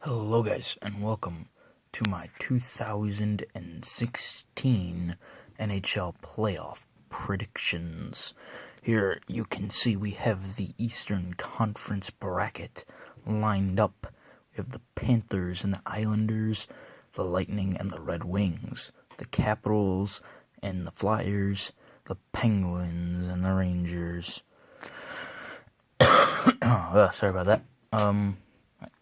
Hello guys, and welcome to my 2016 NHL playoff predictions. Here you can see we have the Eastern Conference bracket lined up. We have the Panthers and the Islanders, the Lightning and the Red Wings, the Capitals and the Flyers, the Penguins and the Rangers. Sorry about that.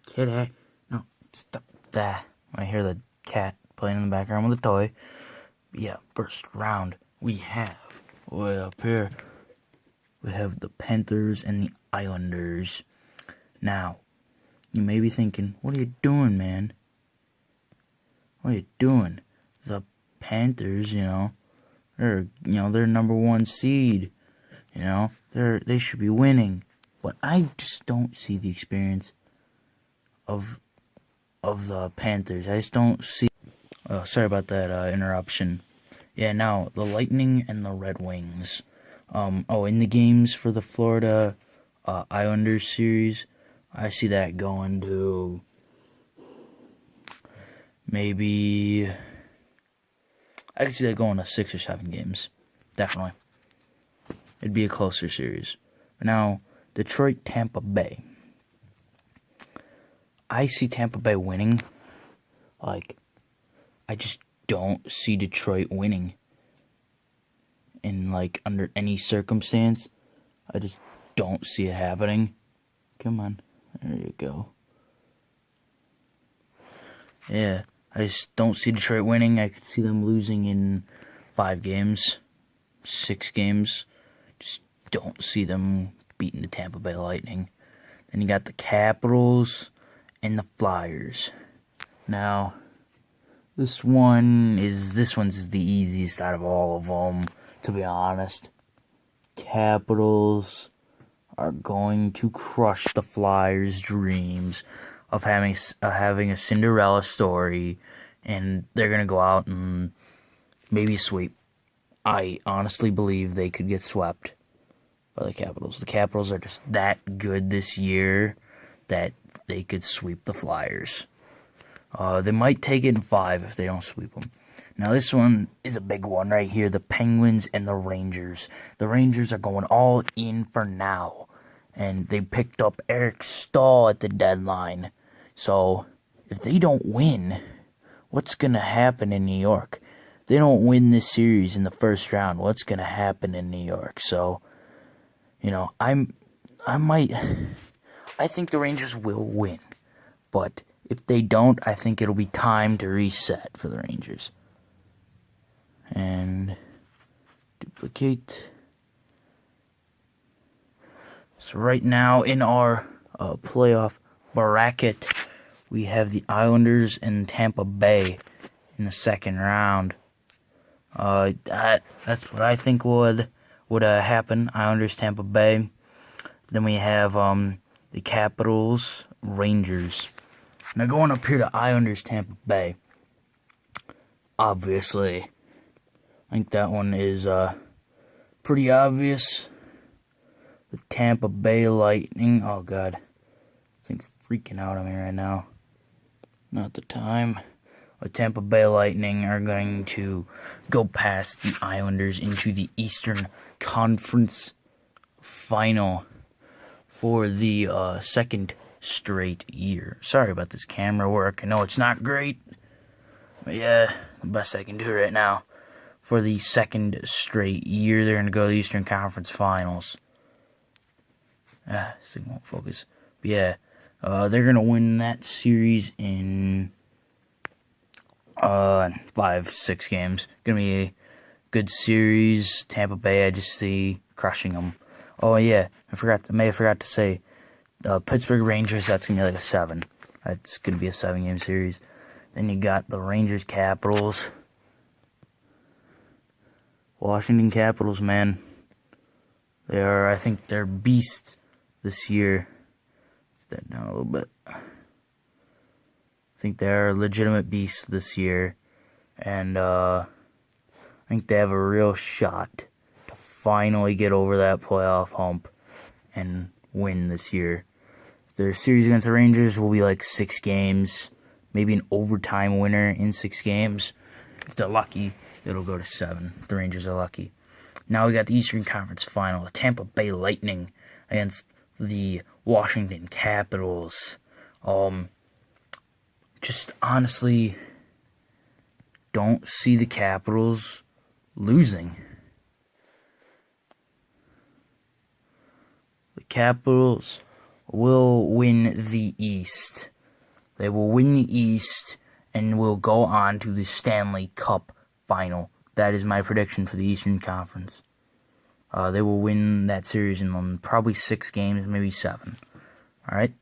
Kitty. No, stop that. I hear the cat playing in the background with a toy. But yeah, first round, we have, way up here, we have the Panthers and the Islanders. Now, you may be thinking, what are you doing, man? What are you doing? The Panthers, they're number one seed. They should be winning. But I just don't see the experience of the Panthers. I just don't see. Sorry about that interruption. Yeah, now the Lightning and the Red Wings. In the games for the Florida Islanders series, I see that going to maybe. I could see that going to 6 or 7 games. Definitely, it'd be a closer series. But now Detroit, Tampa Bay. I see Tampa Bay winning. I just don't see Detroit winning in, under any circumstance. I just don't see it happening. Come on. There you go. Yeah, I just don't see Detroit winning. I could see them losing in 5 games, 6 games. Just don't see them beating the Tampa Bay Lightning. Then you got the Capitals and the Flyers. Now, this one's the easiest out of all of them, to be honest. Capitals are going to crush the Flyers' dreams of having a Cinderella story, and they're going to go out and maybe sweep. I honestly believe they could get swept by the Capitals. The Capitals are just that good this year that they could sweep the Flyers. They might take it in 5 if they don't sweep them. Now this one is a big one right here. The Penguins and the Rangers. The Rangers are going all in for now. And they picked up Eric Stahl at the deadline. So if they don't win, what's going to happen in New York? If they don't win this series in the first round, what's going to happen in New York? So, I think the Rangers will win. But if they don't, I think it'll be time to reset for the Rangers. And duplicate. So right now in our playoff bracket, we have the Islanders and Tampa Bay in the second round. That's what I think would happen. Islanders, Tampa Bay. Then we have the Capitals, Rangers. Now going up here to Islanders, Tampa Bay. Obviously, I think that one is pretty obvious. The Tampa Bay Lightning. Oh God, this thing's freaking out on me right now. Not the time. The Tampa Bay Lightning are going to go past the Islanders into the Eastern Conference Final for the second straight year. Sorry about this camera work. I know it's not great, but yeah, the best I can do right now. For the second straight year, they're going to go to the Eastern Conference Finals. This thing won't focus. But yeah, they're going to win that series in 5-6 games. Going to be a good series. Tampa Bay, I just see crushing them. Oh yeah, I may have forgot to say, Pittsburgh Rangers, that's going to be like a 7. That's going to be a 7-game series. Then you got the Rangers Capitals. Washington Capitals, man. I think they're beasts this year. Let's that down a little bit. I think they're a legitimate beast this year. And I think they have a real shot to finally get over that playoff hump and win this year. Their series against the Rangers will be like 6 games, maybe an overtime winner in 6 games. If they're lucky, it'll go to 7. If the Rangers are lucky. Now we got the Eastern Conference Final, the Tampa Bay Lightning against the Washington Capitals. Just honestly don't see the Capitals losing. The Capitals will win the East. They will win the East and will go on to the Stanley Cup Final. That is my prediction for the Eastern Conference. They will win that series in probably 6 games, maybe 7. Alright,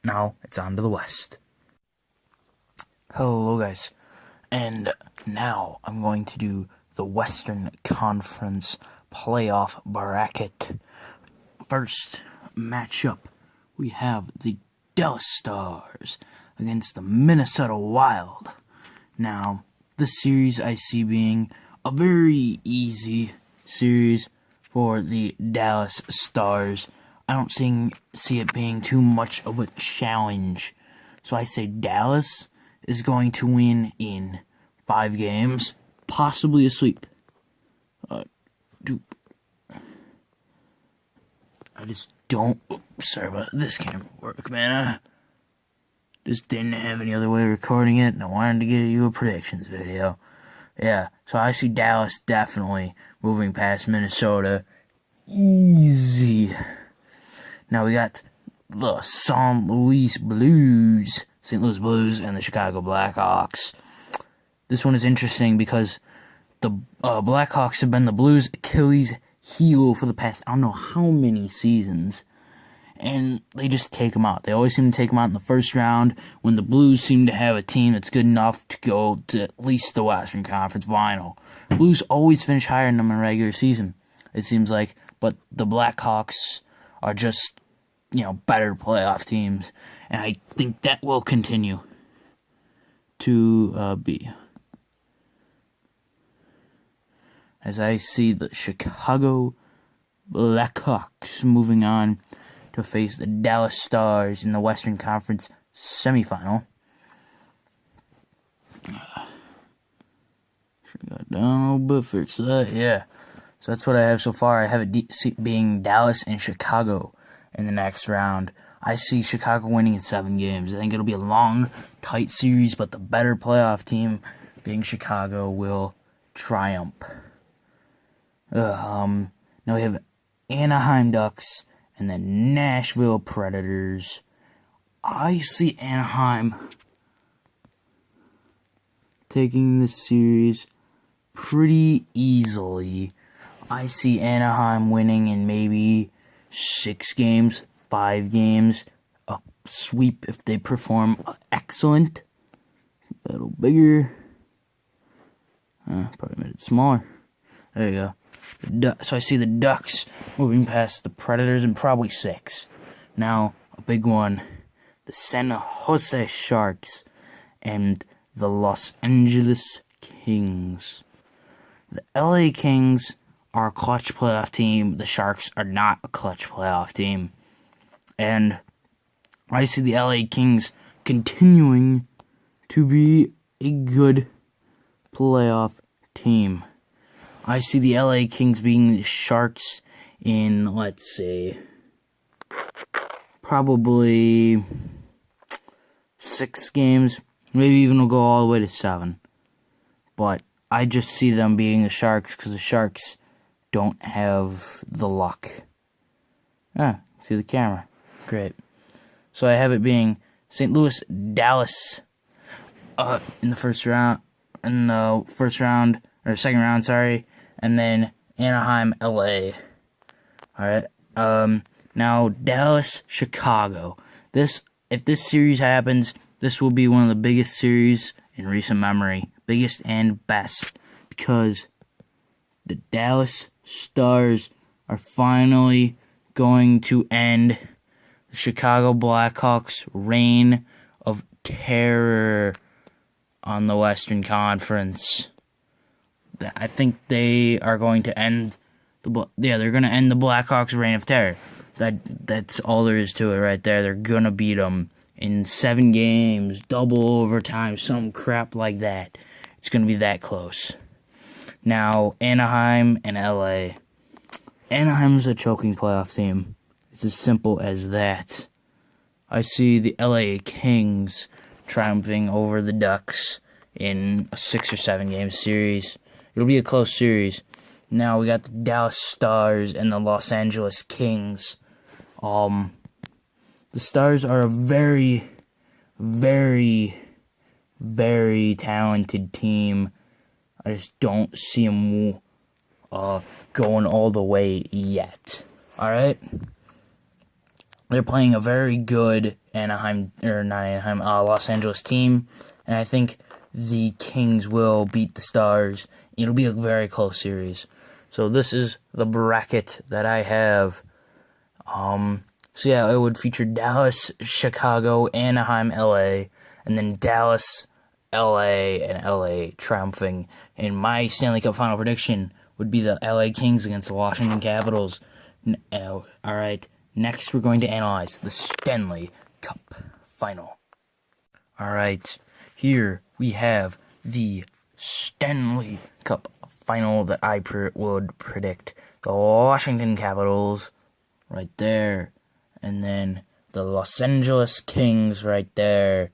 now it's on to the West. Hello guys, and now I'm going to do the Western Conference playoff bracket. First matchup, we have the Dallas Stars against the Minnesota Wild. Now, this series I see being a very easy series for the Dallas Stars. I don't see it being too much of a challenge. So I say Dallas is going to win in 5 games, possibly a sweep. I just don't... sorry about this camera work, man. Just didn't have any other way of recording it, and I wanted to get you a predictions video. Yeah, so I see Dallas definitely moving past Minnesota. Easy. Now we got the St. Louis Blues, and the Chicago Blackhawks. This one is interesting because the Blackhawks have been the Blues' Achilles heel for the past, I don't know how many seasons. And they just take them out. They always seem to take them out in the first round when the Blues seem to have a team that's good enough to go to at least the Western Conference Final. Blues always finish higher than them in regular season, it seems like. But the Blackhawks are just, better playoff teams. And I think that will continue to be. As I see the Chicago Blackhawks moving on to face the Dallas Stars in the Western Conference semifinal. Should have got down a little bit, fix that, yeah. So that's what I have so far. I have it being Dallas and Chicago in the next round. I see Chicago winning in 7 games. I think it'll be a long, tight series, but the better playoff team, being Chicago, will triumph. Now we have Anaheim Ducks and the Nashville Predators. I see Anaheim taking this series pretty easily. I see Anaheim winning in maybe 6 games, 5 games, a sweep if they perform excellent. A little bigger. Probably made it smaller. There you go. So I see the Ducks moving past the Predators in probably 6. Now, a big one. The San Jose Sharks and the Los Angeles Kings. The LA Kings are a clutch playoff team. The Sharks are not a clutch playoff team. And I see the LA Kings continuing to be a good playoff team. I see the LA Kings being the Sharks in, let's say, probably 6 games. Maybe even will go all the way to 7. But I just see them being the Sharks because the Sharks don't have the luck. See the camera. Great. So I have it being St. Louis, Dallas in the first round, or second round, sorry. And then Anaheim, LA. Alright. Now Dallas, Chicago. If this series happens, this will be one of the biggest series in recent memory. Biggest and best. Because the Dallas Stars are finally going to end the Chicago Blackhawks' reign of terror on the Western Conference. I think they are going to end they're going to end the Blackhawks' reign of terror. That's all there is to it right there. They're gonna beat them in 7 games, double overtime, some crap like that. It's gonna be that close. Now, Anaheim and LA. Anaheim's a choking playoff team. It's as simple as that. I see the LA Kings triumphing over the Ducks in a 6 or 7 game series. It'll be a close series. Now we got the Dallas Stars and the Los Angeles Kings. The Stars are a very, very, very talented team. I just don't see them going all the way yet. Alright? They're playing a very good Los Angeles team, and I think the Kings will beat the Stars. It'll be a very close series. So this is the bracket that I have. So yeah, it would feature Dallas, Chicago, Anaheim, LA, and then Dallas, LA, and LA triumphing. And my Stanley Cup final prediction would be the LA Kings against the Washington Capitals. Alright, next we're going to analyze the Stanley Cup final. Alright, here we have the Stanley Cup final that I would predict. The Washington Capitals right there, and then the Los Angeles Kings right there.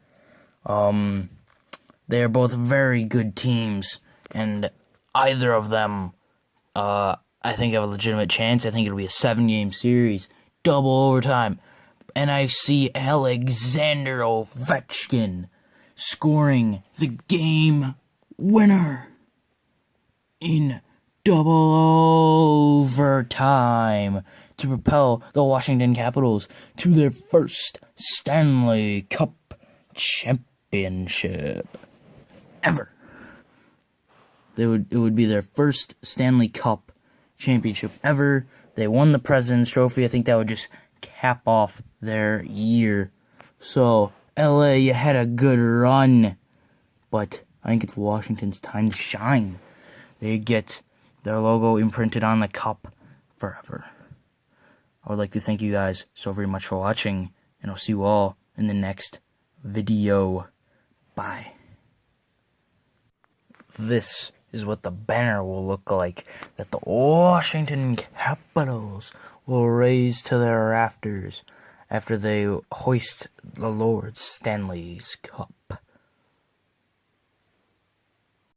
They're both very good teams, and either of them, I think have a legitimate chance. I think it'll be a 7-game series, double overtime, and I see Alexander Ovechkin scoring the game winner in double overtime to propel the Washington Capitals to their first Stanley Cup championship ever. It would be their first Stanley Cup championship ever. They won the President's Trophy. I think that would just cap off their year. So, LA, you had a good run, but I think it's Washington's time to shine. They get their logo imprinted on the cup forever. I would like to thank you guys so very much for watching, and I'll see you all in the next video. Bye. This is what the banner will look like that the Washington Capitals will raise to their rafters after they hoist the Lord Stanley's Cup.